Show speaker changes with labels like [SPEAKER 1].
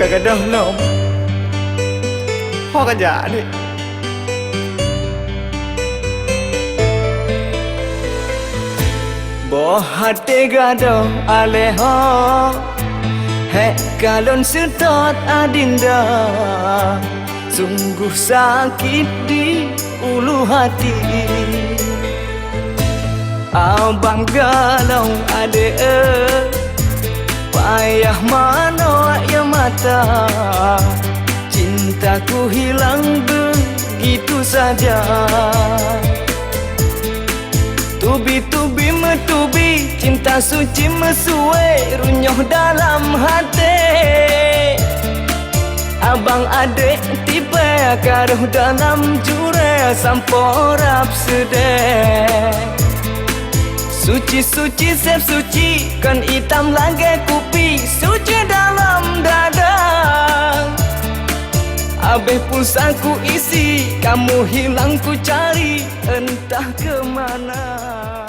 [SPEAKER 1] kadang-kadang nom ho kerja ni boh hati gadang aleho hek kalon setot adinda sungguh sakit di ulu hati abang galau ade payah mana ya mata cintaku hilang begitu saja tubi-tubi metubi cinta suci mesue runyoh dalam hati abang adek tiba karuh dalam jure samporap sedih suci-suci sep suci kan hitam lagi kupi suci dalam dada habis pulsaku isi kamu hilang ku cari entah kemana.